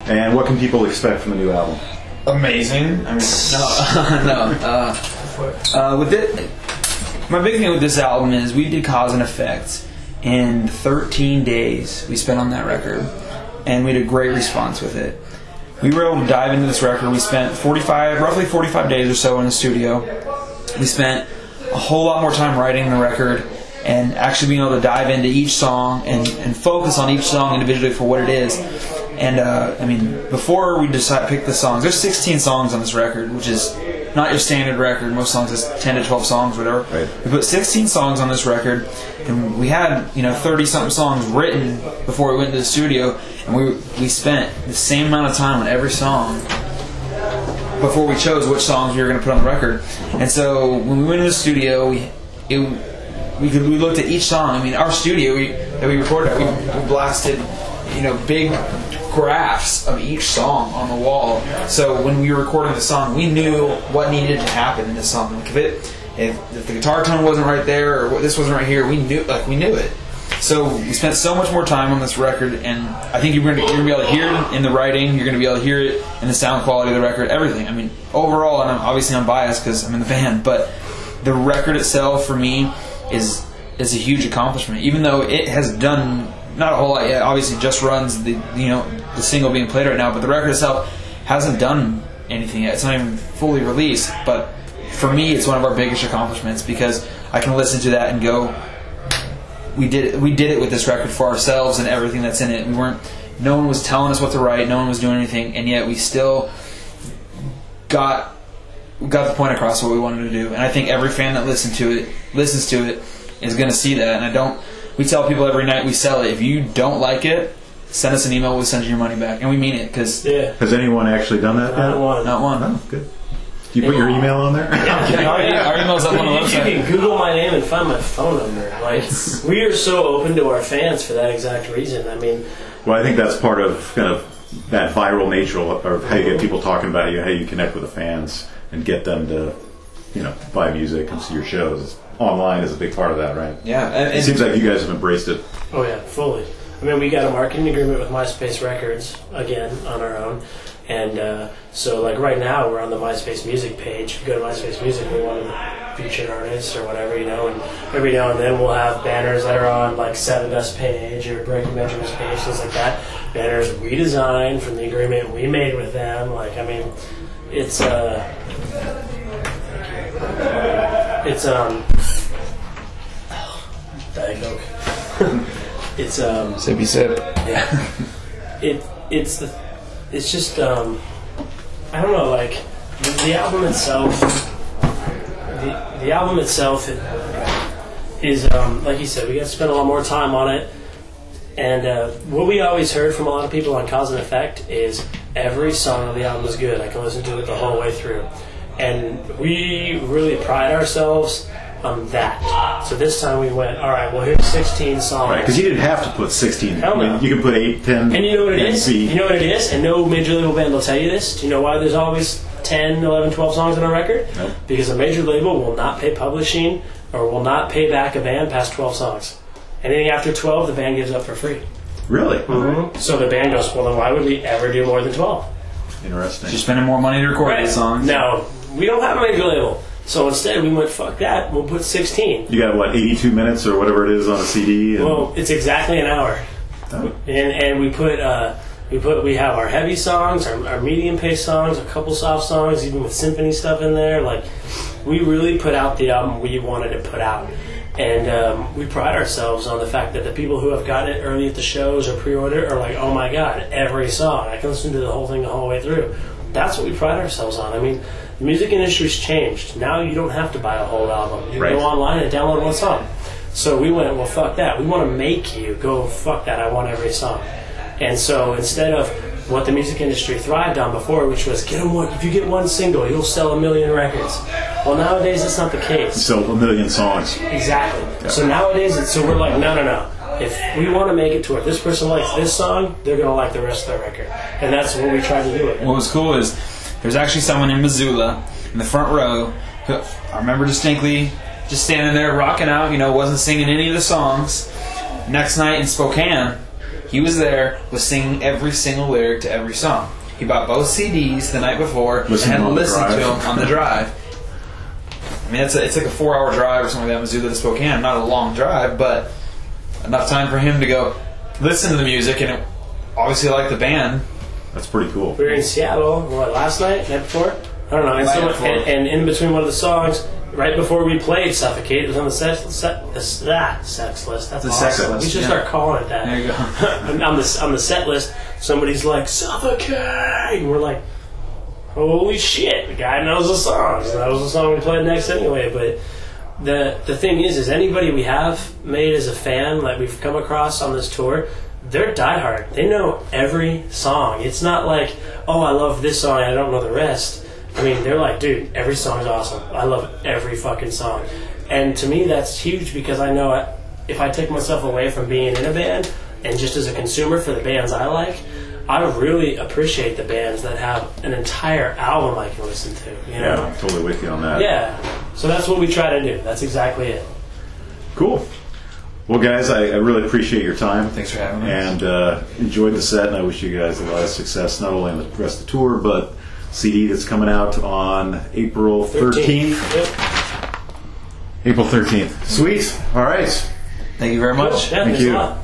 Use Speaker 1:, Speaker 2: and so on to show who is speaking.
Speaker 1: And what can people expect from the new album?
Speaker 2: Amazing. I mean, no. With it, my big thing with this album is we did Cause and Effect in 13 days we spent on that record, and we had a great response with it. We were able to dive into this record. We spent roughly 45 days or so in the studio. We spent a whole lot more time writing the record and actually being able to dive into each song and focus on each song individually for what it is. And I mean, before we pick the songs, there's 16 songs on this record, which is not your standard record. Most songs is 10 to 12 songs, whatever.
Speaker 1: Right.
Speaker 2: We put 16 songs on this record, and we had 30-something songs written before we went to the studio, and we spent the same amount of time on every song before we chose which songs we were going to put on the record. And so when we went to the studio, we looked at each song. I mean, our studio that we recorded at, we blasted big graphs of each song on the wall. So when we were recording the song, we knew what needed to happen in this song. Like if the guitar tone wasn't right there or this wasn't right here, we knew it. So we spent so much more time on this record, and I think you're going to be able to hear it in the writing. You're going to be able to hear it in the sound quality of the record, everything. I mean, overall, and I'm biased because I'm in the band, but the record itself for me is a huge accomplishment. Even though it has done not a whole lot yet. Obviously, Just Run's the single being played right now, but the record itself hasn't done anything yet. It's not even fully released. But for me, it's one of our biggest accomplishments because I can listen to that and go, we did it with this record for ourselves and everything that's in it. No one was telling us what to write, no one was doing anything, and yet we still got the point across what we wanted to do. And I think every fan that listens to it is going to see that. And we tell people every night we sell it, if you don't like it, send us an email, we'll send you your money back. And we mean it, because...
Speaker 3: Yeah.
Speaker 1: Has anyone actually done that?
Speaker 3: Not one.
Speaker 2: Not one.
Speaker 1: Oh, good. Do you put your email on there?
Speaker 2: Our email's up on the website.
Speaker 3: You can Google my name and find my phone number. Like, we are so open to our fans for that exact reason. I mean...
Speaker 1: Well, I think that's part of kind of that viral nature of how you get people talking about you, how you connect with the fans and get them to, buy music and see your shows. Online is a big part of that, right?
Speaker 2: Yeah.
Speaker 1: It seems like you guys have embraced it.
Speaker 3: Oh, yeah, fully. I mean, we got a marketing agreement with MySpace Records, again, on our own. And so, like, right now, we're on the MySpace Music page. If you go to MySpace Music, we want to featured artists or whatever, and every now and then we'll have banners that are on, like, Saturda's page or Breaking Benjamin's page, things like that. Banners redesigned from the agreement we made with them. Like, I mean, it's Diet Coke. It's
Speaker 2: Sippy sip.
Speaker 3: Yeah. It's just I don't know, like the album itself. The album itself is like you said, we got to spend a lot more time on it. And what we always heard from a lot of people on Cause and Effect is every song on the album is good. I can listen to it the whole way through. And we really pride ourselves on that. So this time we went, all right, well, here's 16 songs.
Speaker 1: Right, because you didn't have to put 16.
Speaker 3: Hell no.
Speaker 1: I mean, you can put 8, 10,
Speaker 3: and you know what it is?
Speaker 1: C.
Speaker 3: You know what it is? And no major label band will tell you this. Do you know why there's always 10, 11, 12 songs on a record?
Speaker 1: Nope.
Speaker 3: Because a major label will not pay publishing or will not pay back a band past 12 songs. Anything after 12, the band gives up for free.
Speaker 1: Really?
Speaker 3: Mm-hmm. So the band goes, well, then why would we ever do more than 12?
Speaker 1: Interesting.
Speaker 2: You're spending more money to record these songs.
Speaker 3: No, we don't have a major label. So instead, we went, fuck that, we'll put 16.
Speaker 1: You got, what, 82 minutes or whatever it is on a CD? And
Speaker 3: Well, it's exactly an hour.
Speaker 1: Oh.
Speaker 3: And we have our heavy songs, our medium-paced songs, a couple soft songs, even with symphony stuff in there. Like, we really put out the album we wanted to put out. And we pride ourselves on the fact that the people who have gotten it early at the shows or pre-order are like, oh my god, every song. I can listen to the whole thing the whole way through. That's what we pride ourselves on. I mean, the music industry's changed. Now you don't have to buy a whole album. You
Speaker 1: Right.
Speaker 3: go online and download one song. So we went, well, fuck that. We want to make you go, fuck that, I want every song. And so instead of what the music industry thrived on before, which was get them one. If you get one single, you'll sell 1 million records. Well, nowadays that's not the case.
Speaker 1: So 1 million songs.
Speaker 3: Exactly.
Speaker 1: Yeah.
Speaker 3: So nowadays, we're like, no. If we want to make it to where this person likes this song, they're going to like the rest of the record. And that's what we try to do it.
Speaker 2: What was cool is there's actually someone in Missoula in the front row who I remember distinctly just standing there rocking out, wasn't singing any of the songs. Next night in Spokane, He was there, was singing every single lyric to every song. He bought both CDs the night before and had to listen to them on the drive. I mean, it's like a 4-hour drive or something like that, Missoula to Spokane. Not a long drive, but enough time for him to go listen to the music, and obviously like the band.
Speaker 1: That's pretty cool.
Speaker 3: We were in Seattle, last night, night before? I don't know. And in between one of the songs, right before we played Suffocate, it was on the sex list. That's
Speaker 2: The
Speaker 3: awesome.
Speaker 2: sex list,
Speaker 3: We should start calling it that.
Speaker 2: There you go.
Speaker 3: on the set list, somebody's like, Suffocate! And we're like, holy shit, the guy knows the songs. That was the song we played next anyway. But the thing is anybody we have made as a fan, like we've come across on this tour, they're diehard. They know every song. It's not like, oh, I love this song, I don't know the rest. I mean, they're like, dude, every song is awesome. I love every fucking song. And to me, that's huge because I know if I take myself away from being in a band and just as a consumer for the bands I like, I really appreciate the bands that have an entire album I can listen to. You know?
Speaker 1: Yeah, I'm totally with you on that.
Speaker 3: Yeah. So that's what we try to do. That's exactly it.
Speaker 1: Cool. Well, guys, I really appreciate your time.
Speaker 2: Thanks for having me.
Speaker 1: And enjoyed the set, and I wish you guys a lot of success, not only on the rest of the tour, but CD that's coming out on April 13th.
Speaker 3: Yep.
Speaker 1: April 13th. Sweet. All right.
Speaker 2: Thank you very much.
Speaker 3: Yeah,
Speaker 1: Thank
Speaker 3: thanks
Speaker 1: you.
Speaker 3: a lot.